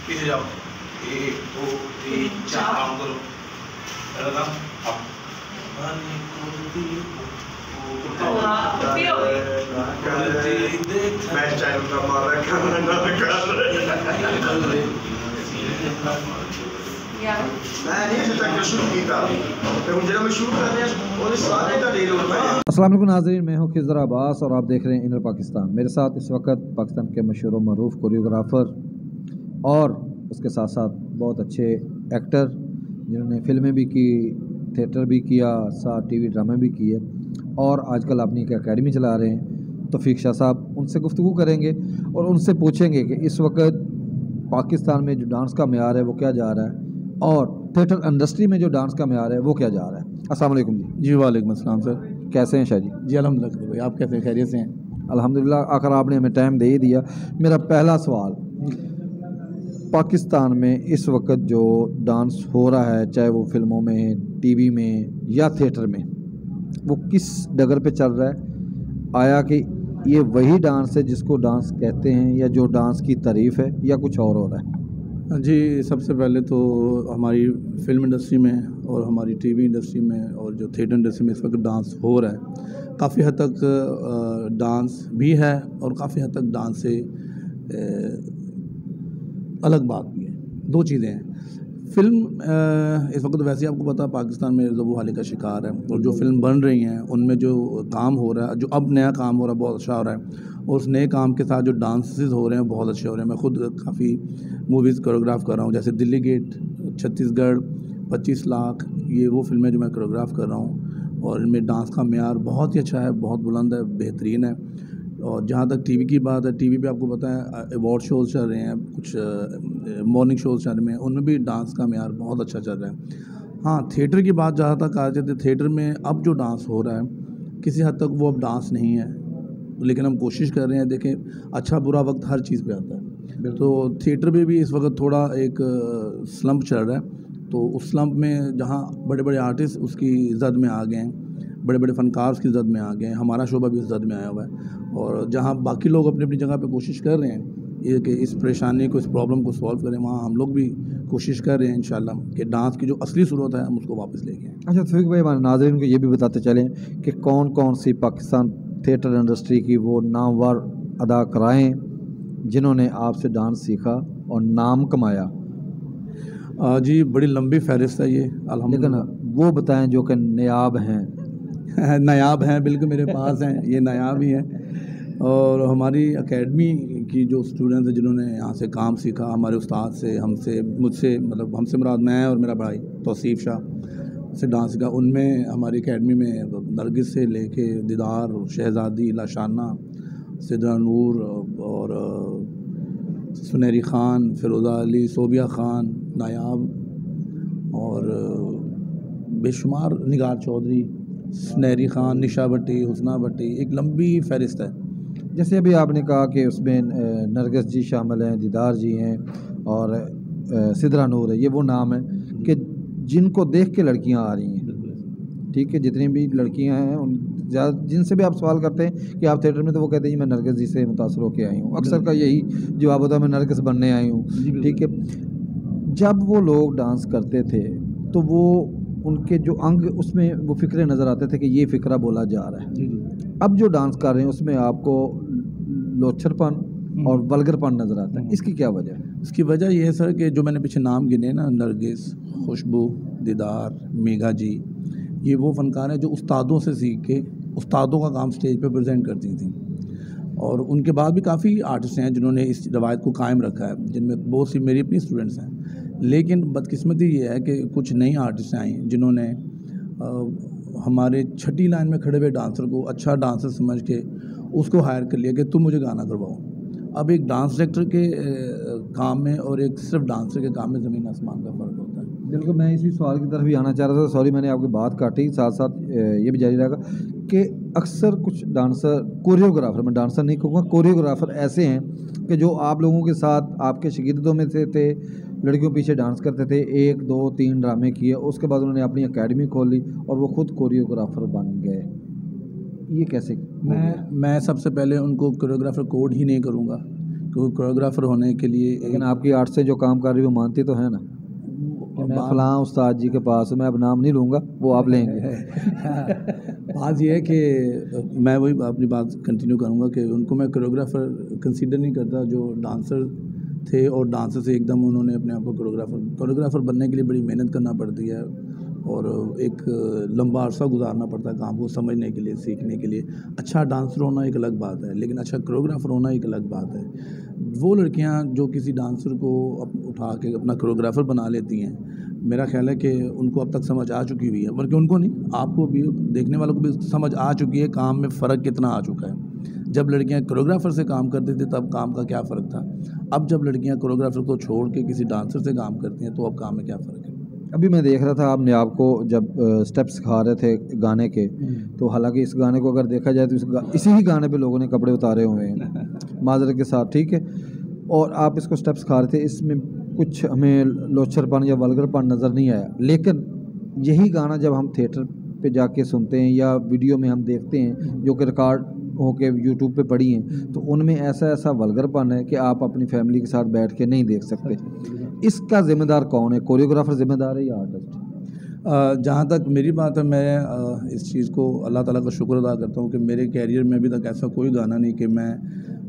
पीछे जाओ, 1 2 3 4 काम करो। पहला काम अब पानी को मैं टाइम का मारा खाना ना मैं नहीं अजे तक शुरू किया तो हम जरा मैं शुरू कर रहे हैं और सारे का डेल होता है। अस्सलाम वालेकुम नाज़रीन, मैं हूं खिज़र अब्बास और आप देख रहे हैं इनर पाकिस्तान। मेरे साथ इस वक्त पाकिस्तान के मशहूर मरूफ कोरियोग्राफ़र और उसके साथ साथ बहुत अच्छे एक्टर जिन्होंने फिल्में भी की, थिएटर भी किया, साथ टीवी ड्रामे भी किए और आजकल अपनी एक एकेडमी चला रहे हैं। तौफीक शाह साहब, उनसे गुफ्तगू करेंगे और उनसे पूछेंगे कि इस वक्त पाकिस्तान में जो डांस का मेयार है वो क्या जा रहा है और थिएटर इंडस्ट्री में जो डांस का मेयार है वो क्या जा रहा है। अस्सलाम वालेकुम जी। जी वालेकुम अस्सलाम सर, कैसे हैं शाह जी? जी अल्हम्दुलिल्लाह भाई, आप कैसे हैं? खैरियत से हैं? अल्हम्दुलिल्लाह। आखिर आपने हमें टाइम दे ही दिया। मेरा पहला सवाल, पाकिस्तान में इस वक्त जो डांस हो रहा है, चाहे वो फिल्मों में, टीवी में या थिएटर में, वो किस डगर पे चल रहा है? आया कि ये वही डांस है जिसको डांस कहते हैं या जो डांस की तारीफ़ है, या कुछ और हो रहा है? जी, सबसे पहले तो हमारी फिल्म इंडस्ट्री में और हमारी टीवी इंडस्ट्री में और जो थिएटर इंडस्ट्री में इस वक्त डांस हो रहा है, काफ़ी हद तक डांस भी है और काफ़ी हद तक डांस से अलग बात भी है। दो चीज़ें हैं। फ़िल्म इस वक्त वैसे ही आपको पता है पाकिस्तान में ज़बू हाली का शिकार है और जो फिल्म बन रही हैं उनमें जो काम हो रहा है, जो अब नया काम हो रहा है बहुत अच्छा हो रहा है और उस नए काम के साथ जो डांसेस हो रहे हैं बहुत अच्छे हो रहे हैं। मैं खुद काफ़ी मूवीज़ कोरियोग्राफ कर रहा हूँ, जैसे दिल्ली गेट, छत्तीसगढ़, 25 लाख, ये वो फिल्में जो मैं कोरियोग्राफ कर रहा हूँ और इनमें डांस का मेयार बहुत ही अच्छा है, बहुत बुलंद है, बेहतरीन है। और जहाँ तक टीवी की बात है, टीवी पे आपको पता है अवार्ड शोज़ चल रहे हैं, कुछ मॉर्निंग शोज़ चल रहे हैं, उनमें भी डांस का मेयार बहुत अच्छा चल रहा है। हाँ, थिएटर की बात जहाँ तक आ जाती है, थिएटर में अब जो डांस हो रहा है किसी हद तक वो अब डांस नहीं है, लेकिन हम कोशिश कर रहे हैं। देखें, अच्छा बुरा वक्त हर चीज़ पे आता है, तो थिएटर में भी इस वक्त थोड़ा एक स्लम्प चल रहा है। तो उस स्लम्प में जहाँ बड़े बड़े आर्टिस्ट उसकी जद में आ गए हैं, बड़े बड़े फ़नकार उसकी जद में आ गए हैं, हमारा शोबा भी उस जद में आया हुआ है। और जहाँ बाकी लोग अपनी अपनी जगह पे कोशिश कर रहे हैं ये कि इस परेशानी को, इस प्रॉब्लम को सॉल्व करें, वहाँ हम लोग भी कोशिश कर रहे हैं इंशाल्लाह कि डांस की जो असली सूरत है हम उसको वापस लेके आएँ। अच्छा तौफीक भाई, हमारे नाज़रीन को ये भी बताते चलें कि कौन कौन सी पाकिस्तान थिएटर इंडस्ट्री की वो नामवर अदाकाराएँ जिन्होंने आपसे डांस सीखा और नाम कमाया? जी, बड़ी लंबी फहरिस्त है ये, लेकिन वो बताएं जो कि नायाब हैं। नायाब हैं, बिल्कुल मेरे पास हैं, ये नायाब ही हैं। और हमारी एकेडमी की जो स्टूडेंट्स हैं जिन्होंने यहाँ से काम सीखा, हमारे उस्ताद से, हमसे, मुझसे, मतलब हमसे मुराद मैं और मेरा भाई तौसीफ शाह से डांस सीखा, उनमें हमारी एकेडमी में नरगिस से लेके दीदार, शहज़ादी, लाशाना, सिदरा नूर और सुनहरी ख़ान, फ़िरोज़ा अली, सोबिया ख़ान, नायाब और बेशुमार, निगार चौधरी, सुनहरी ख़ान, निशा भट्टी, हुस्ना भट्टी, एक लंबी फहरिस्त है। जैसे अभी आपने कहा कि उसमें नरगिस जी शामिल हैं, दीदार जी हैं और सिदरा नूर है, ये वो नाम है कि जिनको देख के लड़कियां आ रही हैं। ठीक है, जितनी भी लड़कियां हैं उन जिनसे भी आप सवाल करते हैं कि आप थिएटर में, तो वो कहते हैं मैं नरगिस जी से मुतासर होकर आई हूँ। अक्सर का यही जवाब होता है, मैं नरगिस बनने आई हूँ। ठीक है, जब वो लोग डांस करते थे तो वो उनके जो अंग, उसमें वो फ़िक्रे नज़र आते थे कि ये फ़िक्रा बोला जा रहा है। अब जो डांस कर रहे हैं उसमें आपको लोचरपन और वल्गरपन नज़र आता है, इसकी क्या वजह है? इसकी वजह यह है सर कि जो मैंने पीछे नाम गिने ना, नरगिस, खुशबू, दीदार, मेघा जी, ये वो फ़नकार हैं जो उस्तादों से सीख के उस्तादों का काम स्टेज पे प्रेजेंट करती थी। और उनके बाद भी काफ़ी आर्टिस्ट हैं जिन्होंने इस रवायत को कायम रखा है, जिनमें बहुत सी मेरी अपनी स्टूडेंट्स हैं। लेकिन बदकिस्मती ये है कि कुछ नई आर्टिस्ट आई जिन्होंने हमारे छठी लाइन में खड़े हुए डांसर को अच्छा डांसर समझ के उसको हायर कर लिया कि तुम मुझे गाना करवाओ। अब एक डांस डायरेक्टर के काम में और एक सिर्फ डांसर के काम में ज़मीन आसमान का फ़र्क होता है। बिल्कुल, मैं इसी सवाल की तरफ भी आना चाह रहा था। सॉरी, मैंने आपकी बात काटी। साथ साथ ये भी जारी रहेगा कि अक्सर कुछ डांसर, कोरियोग्राफर, मैं डांसर नहीं कहूँगा, कोरियोग्राफर ऐसे हैं कि जो आप लोगों के साथ आपके शागिर्दों में से थे, लड़कियों पीछे डांस करते थे, 1 2 3 ड्रामे किए, उसके बाद उन्होंने अपनी एकेडमी खोली और वो खुद कोरियोग्राफर बन गए। ये कैसे? मैं सबसे पहले उनको कोरियोग्राफर कोड ही नहीं करूँगा, क्योंकि कोरियोग्राफर होने के लिए लेकिन आपकी आर्ट से जो काम कर रही है वो मानती तो है ना कि मैं फलां उस्ताद जी के पास, मैं अब नाम नहीं लूँगा, वो आप लेंगे। बात यह है कि मैं वही अपनी बात कंटिन्यू करूँगा कि उनको मैं कोरियोग्राफर कंसीडर नहीं करता। जो डांसर थे और डांसर से एकदम उन्होंने अपने आप को कोरियोग्राफर बनने के लिए बड़ी मेहनत करना पड़ती है और एक लंबा अरसा गुजारना पड़ता है काम को समझने के लिए, सीखने के लिए। अच्छा डांसर होना एक अलग बात है, लेकिन अच्छा कोरियोग्राफर होना एक अलग बात है। वो लड़कियां जो किसी डांसर को उठा के अपना कोरियोग्राफर बना लेती हैं, मेरा ख्याल है कि उनको अब तक समझ आ चुकी हुई है, बल्कि उनको नहीं, आपको भी, देखने वालों को भी समझ आ चुकी है काम में फ़र्क कितना आ चुका है। जब लड़कियां कोरियोग्राफर से काम करती थी तब काम का क्या फ़र्क था, अब जब लड़कियां कोरियोग्राफर को छोड़ के किसी डांसर से काम करती हैं तो अब काम में क्या फ़र्क है। अभी मैं देख रहा था आपने आपको जब स्टेप्स सिखा रहे थे गाने के, तो हालांकि इस गाने को अगर देखा जाए तो इसी ही गाने पे लोगों ने कपड़े उतारे हुए हैं माजरत के साथ, ठीक है, और आप इसको स्टेप्स सिखा रहे थे, इसमें कुछ हमें लोचरपन या वल्गरपन नज़र नहीं आया। लेकिन यही गाना जब हम थिएटर पे जाके सुनते हैं या वीडियो में हम देखते हैं जो कि रिकॉर्ड होके यूट्यूब पे पड़ी हैं, तो उनमें ऐसा वल्गरपन है कि आप अपनी फैमिली के साथ बैठ के नहीं देख सकते। इसका ज़िम्मेदार कौन है, कोरियोग्राफर ज़िम्मेदार है या आर्टिस्ट? जहाँ तक मेरी बात है, मैं इस चीज़ को अल्लाह ताला का शुक्र अदा करता हूँ कि मेरे कैरियर में अभी तक ऐसा कोई गाना नहीं कि मैं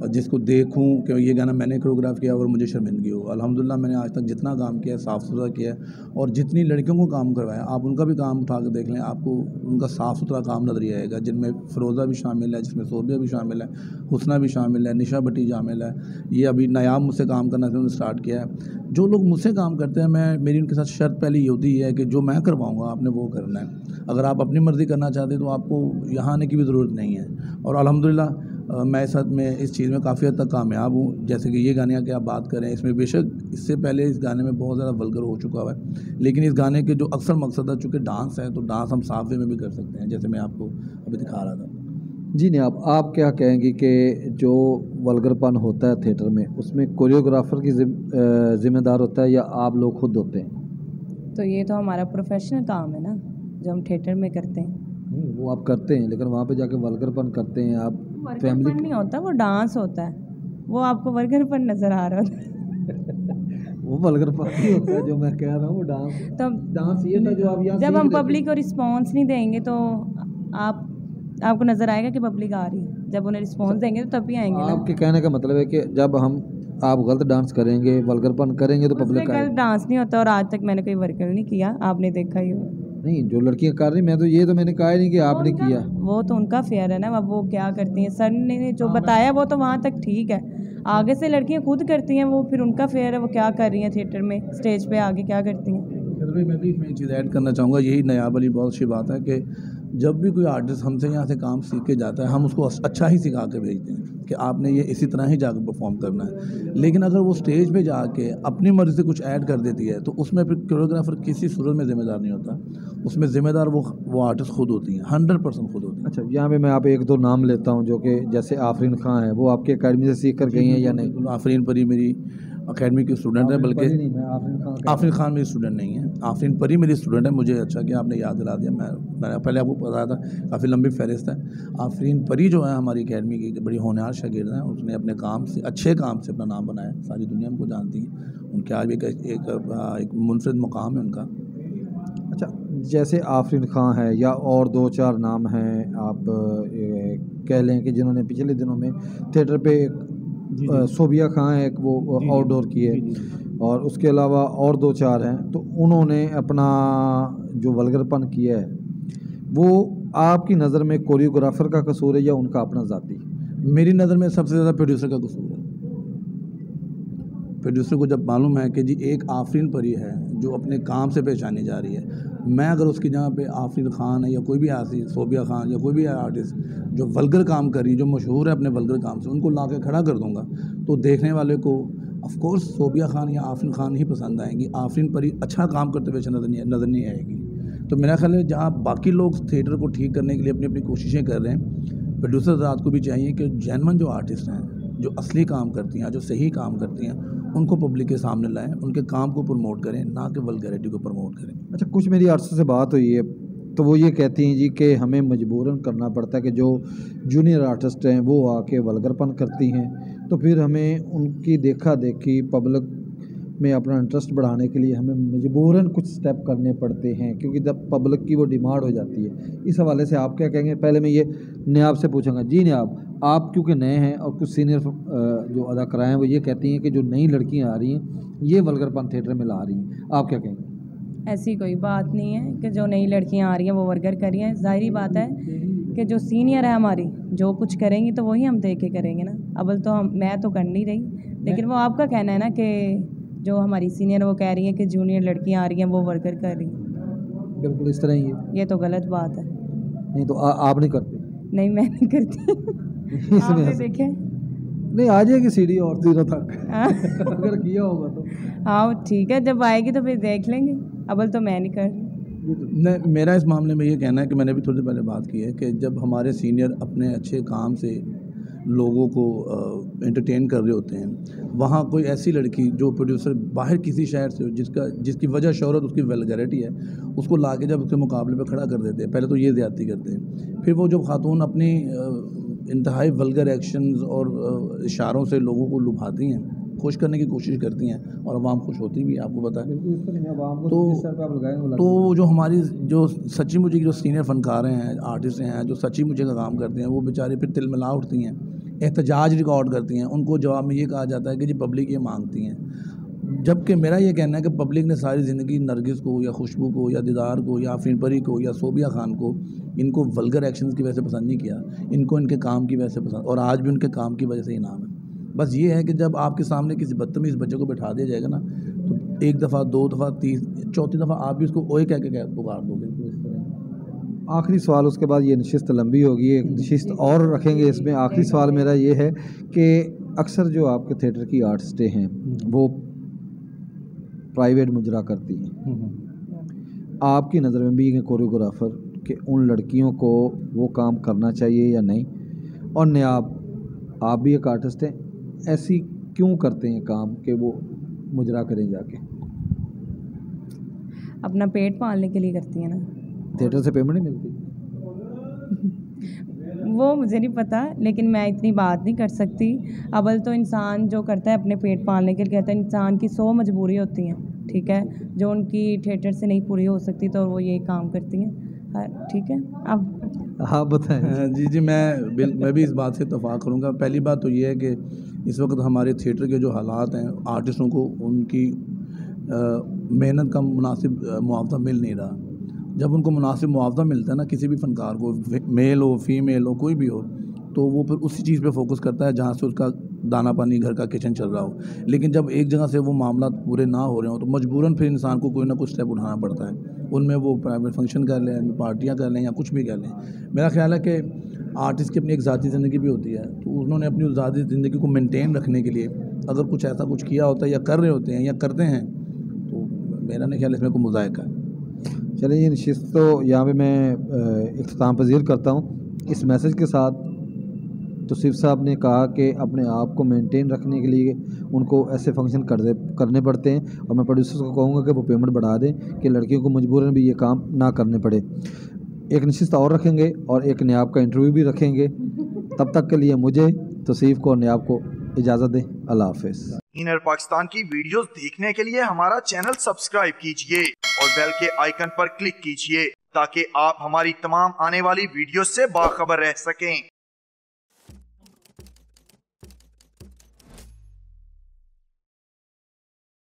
जिसको देखूं कि ये गाना मैंने कोरियोग्राफ किया और मुझे शर्मिंदगी हो। अल्हम्दुलिल्लाह मैंने आज तक जितना काम किया है साफ़ सुथरा किया है, और जितनी लड़कियों को काम करवाया, आप उनका भी काम उठा कर देख लें, आपको उनका साफ़ सुथरा काम नजर आएगा, जिनमें फ़िरोज़ा भी शामिल है, जिसमें सोबिया भी शामिल है, हुस्ना भी शामिल है, निशा भट्टी शामिल है। ये अभी नायाब मुझसे काम करना उन्होंने स्टार्ट किया है। जो लोग मुझसे काम करते हैं, मेरी उनके साथ शर्त पहले ये होती है कि जो मैं करवाऊँगा आपने वो करना है। अगर आप अपनी मर्ज़ी करना चाहते तो आपको यहाँ आने की भी ज़रूरत नहीं है। और अल्हम्दुलिल्लाह मैं साथ में इस चीज़ में काफ़ी हद तक कामयाब हूँ। जैसे कि ये गाने की आप बात करें, इसमें बेशक इससे पहले इस गाने में बहुत ज़्यादा वल्गर हो चुका हुआ है, लेकिन इस गाने के जो अक्सर मकसद है, चूँकि डांस है तो डांस हम साफ वे में भी कर सकते हैं, जैसे मैं आपको अभी दिखा रहा था। जी नहीं, आप क्या कहेंगे कि जो वल्गरपन होता है थिएटर में, उसमें कोरियोग्राफर की जिम्मेदार होता है या आप लोग खुद होते हैं? तो ये तो हमारा प्रोफेशनल काम है ना, जो हम थिएटर में करते हैं। नहीं, वो आप करते हैं, लेकिन वहाँ पे जाके वल्गरपन करते हैं आप। वर्गरपन नहीं होता, वो डांस होता है। वो आपको वर्गरपन नज़र आ रहा है। वो वल्गरपन ही होता है जो मैं कह रहा हूँ, वो डांस। तो डांस ये था जो आप यहाँ जब हम पब्लिक को रिस्पॉन्स नहीं देंगे तो आपको नज़र आएगा कि पब्लिक आ रही है। जब उन्हें रिस्पॉन्स देंगे तो तभी आएंगे ना। आपके कहने का मतलब है कि जब आप गलत डांस करेंगे, वल्गरपन करेंगे तो पब्लिक आएगी। गलत डांस नहीं होता, और आज तक मैंने कोई वर्कर नहीं किया, आपने देखा ही हो। नहीं, जो लड़कियां कर रही, मैंने कहा ही नहीं कि आपने किया। वो तो उनका फेयर है ना, अब वो क्या करती हैं। सर ने जो बताया वो तो वहाँ तक ठीक है, आगे से लड़कियां खुद करती हैं, वो फिर उनका फेयर है, वो क्या कर रही हैं थिएटर में, स्टेज पे आगे क्या करती हैं। मैं भी इसमें एक चीज़ ऐड करना चाहूँगा। यही नायाब वाली बहुत अच्छी बात है कि जब भी कोई आर्टिस्ट हमसे यहाँ से काम सीख के जाता है, हम उसको अच्छा ही सिखा के भेजते हैं कि आपने ये इसी तरह ही जाकर परफॉर्म करना है। लेकिन अगर वो स्टेज पे जाके अपनी मर्ज़ी से कुछ ऐड कर देती है तो उसमें फिर कोरियोग्राफर किसी सूरत में ज़िम्मेदार नहीं होता, उसमें ज़िम्मेदार वो आर्टिस्ट खुद होती हैं, 100% खुद होती हैं। अच्छा, यहाँ पे मैं आप एक दो नाम लेता हूँ, जो कि जैसे आफरीन खां है, वो आपकी अकेडमी से सीख कर गई हैं या नहीं? आफरीन परी मेरी अकेडमी की स्टूडेंट है, बल्कि आफरीन खान मेरी स्टूडेंट नहीं है, आफरीन परी मेरी स्टूडेंट है। मुझे अच्छा कि आपने याद दिला दिया, मैंने पहले आपको बताया था, काफ़ी लंबी फहरिस्त है। आफरीन परी जो है हमारी अकेडमी की बड़ी होनहार शागिर्द हैं, उसने अपने काम से, अच्छे काम से अपना नाम बनाया, सारी दुनिया उनको जानती है, उनके आज भी एक मुनफरिद मुकाम है उनका। अच्छा, जैसे आफरीन खां है या और दो चार नाम हैं, आप कह लें कि जिन्होंने पिछले दिनों में थिएटर पे सोबिया खां है, एक वो आउटडोर की है, और उसके अलावा और दो चार हैं, तो उन्होंने अपना जो वल्गरपन किया है वो आपकी नज़र में कोरियोग्राफर का कसूर है या उनका अपना ज़ाती? मेरी नज़र में सबसे ज़्यादा प्रोड्यूसर का कसूर है। प्रोड्यूसर को जब मालूम है कि जी एक आफरीन परी है जो अपने काम से पहचानी जा रही है, मैं अगर उसकी जगह पे आफरीन खान है या कोई भी आसी सोबिया खान या कोई भी आर्टिस्ट जो वल्गर काम कर रही है, जो मशहूर है अपने वल्गर काम से, उनको ला के खड़ा कर दूंगा तो देखने वाले को ऑफ कोर्स सोबिया खान या आफरीन खान ही पसंद आएंगी, आफरीन परी अच्छा काम करते हुए नज़र नहीं आएगी। तो मेरा ख्याल है जहाँ बाकी लोग थिएटर को ठीक करने के लिए अपनी अपनी कोशिशें कर रहे हैं, प्रोड्यूसर ज़ात को भी चाहिए कि जेन्युइन जो आर्टिस्ट हैं, जो असली काम करती हैं, जो सही काम करती हैं, उनको पब्लिक के सामने लाएं, उनके काम को प्रमोट करें, ना कि वल्गैरिटी को प्रमोट करें। अच्छा, कुछ मेरी आर्टिस्ट से बात हुई है तो वो ये कहती हैं जी कि हमें मजबूरन करना पड़ता है कि जो जूनियर आर्टिस्ट हैं वो आके वल्गरपन करती हैं, तो फिर हमें उनकी देखा देखी पब्लिक में अपना इंटरेस्ट बढ़ाने के लिए हमें मजबूरन कुछ स्टेप करने पड़ते हैं, क्योंकि जब पब्लिक की वो डिमांड हो जाती है। इस हवाले से आप क्या कहेंगे? पहले मैं ये नियाब से पूछूंगा। जी नियाब, आप क्योंकि नए हैं और कुछ सीनियर जो अदाकाराएँ हैं वो ये कहती हैं कि जो नई लड़कियाँ आ रही हैं ये वल्गरपन थिएटर में ला रही हैं, आप क्या कहेंगे? ऐसी कोई बात नहीं है कि जो नई लड़कियां आ रही हैं वो वर्गर कर रही हैं। ज़ाहिरी बात है कि जो सीनियर है हमारी जो कुछ करेंगी तो वही हम देख के करेंगे ना। अव्वल तो मैं तो कर नहीं रही, लेकिन वो आपका कहना है ना कि जो हमारी सीनियर वो कह रही है कि जूनियर लड़कियां आ रही हैं वो वर्कर कर रही हैं। बिल्कुल इस तरह ही है। ये तो गलत बात है। नहीं तो आप नहीं करते? नहीं, मैं नहीं करती। आपने देखे? नहीं, आ जाएगी सीढ़ी और दिनों तक अगर किया होगा तो। हाँ ठीक है, जब आएगी तो फिर देख लेंगे। अव्वल तो मैं नहीं कर रही। नहीं, मेरा इस मामले में ये कहना है कि मैंने भी थोड़ी देर पहले बात की है कि जब हमारे सीनियर अपने अच्छे काम से लोगों को एंटरटेन कर रहे होते हैं, वहाँ कोई ऐसी लड़की जो प्रोड्यूसर बाहर किसी शहर से हो जिसकी वजह शोहरत उसकी वल्गैरिटी है, उसको ला के जब उसके मुकाबले पे खड़ा कर देते हैं, पहले तो ये ज़्यादती करते हैं, फिर वो जो खातून अपनी इंतहाई वल्गर एक्शंस और इशारों से लोगों को लुभाती हैं, खुश करने की कोशिश करती हैं और अवाम खुश होती भी है, आपको पता है। तो जो हमारी जो सच्ची मुझे जो सीनियर फनकार हैं, आर्टिस्ट हैं, जो सच्ची मुझे का काम करते हैं, वो बेचारे फिर तिलमिला उठती हैं, एहतजाज रिकॉर्ड करती हैं। उनको जवाब में ये कहा जाता है कि जी पब्लिक ये मांगती हैं, जबकि मेरा ये कहना है कि पब्लिक ने सारी ज़िंदगी नरगिस को या खुशबू को या दीदार को या आफरीन परी को या सोबिया खान को इनको वल्गर एक्शंस की वजह से पसंद नहीं किया, इनको इनके काम की वजह से पसंद, और आज भी उनके काम की वजह से इनाम है। बस ये है कि जब आपके सामने किसी बदतमीज़ बच्चे को बैठा दिया जाएगा ना, तो एक दफ़ा, दो दफ़ा, चौथी दफ़ा आप भी उसको ओए कह के पुकार दोगे। आखिरी सवाल, उसके बाद ये नशिस्त लंबी होगी, एक नशिस्त और रखेंगे इसमें। आखिरी सवाल मेरा ये है कि अक्सर जो आपके थिएटर की आर्टिस्टें हैं वो प्राइवेट मुजरा करती हैं, आपकी नज़र में भी कोरियोग्राफर कि उन लड़कियों को वो काम करना चाहिए या नहीं? और नियाब, आप भी एक आर्टिस्ट हैं, ऐसी क्यों करते हैं काम कि वो मुजरा करें जाके? अपना पेट पालने के लिए करती हैं ना। थिएटर से पेमेंट नहीं मिलती? वो मुझे नहीं पता, लेकिन मैं इतनी बात नहीं कर सकती। अव्वल तो इंसान जो करता है अपने पेट पालने के लिए कहता है, इंसान की 100 मजबूरी होती हैं, ठीक है, जो उनकी थिएटर से नहीं पूरी हो सकती, तो वो ये काम करती हैं। ठीक है, अब हाँ बताएं। जी, मैं भी इस बात से इत्तफाक करूँगा। पहली बात तो ये है कि इस वक्त हमारे थिएटर के जो हालात हैं, आर्टिस्टों को उनकी मेहनत का मुनासिब मुआवजा मिल नहीं रहा। जब उनको मुनासिब मुआवजा मिलता है ना, किसी भी फ़नकार को, मेल हो फीमेल हो कोई भी हो, तो वो फिर उसी चीज़ पे फोकस करता है जहाँ से उसका दाना पानी घर का किचन चल रहा हो। लेकिन जब एक जगह से वो मामला पूरे ना हो रहे हो तो मजबूरन फिर इंसान को कोई ना कुछ स्टेप उठाना पड़ता है। उनमें वो प्राइवेट फंक्शन कर लें, पार्टियाँ कर लें या कुछ भी कर लें। मेरा ख्याल है कि आर्टिस्ट की अपनी एक ज़ाती ज़िंदगी भी होती है, तो उन्होंने अपनी उस ज़ाती ज़िंदगी को मेनटेन रखने के लिए अगर कुछ ऐसा कुछ किया होता है या कर रहे होते हैं या करते हैं, तो मेरा नहीं ख्याल इसमें कोई मुज़ायका है। चलिए ये नशिस्त तो यहाँ पे मैं इख्तिताम पज़ीर करता हूँ इस मैसेज के साथ। तो सिर्फ साहब ने कहा कि अपने आप को मेंटेन रखने के लिए उनको ऐसे फंक्शन करने पड़ते हैं, और मैं प्रोड्यूसर्स को कहूँगा कि वो पेमेंट बढ़ा दें कि लड़कियों को मजबूरन भी ये काम ना करने पड़े। एक नशिस्त और रखेंगे और एक नियाब का इंटरव्यू भी रखेंगे। तब तक के लिए मुझे, तौसीफ को और नियाब को इजाज़त दें। अल्लाह हाफ़िज़। इनर पाकिस्तान की वीडियोस देखने के लिए हमारा चैनल सब्सक्राइब कीजिए और बेल के आइकन पर क्लिक कीजिए ताकि आप हमारी तमाम आने वाली वीडियोस से बाखबर रह सकें।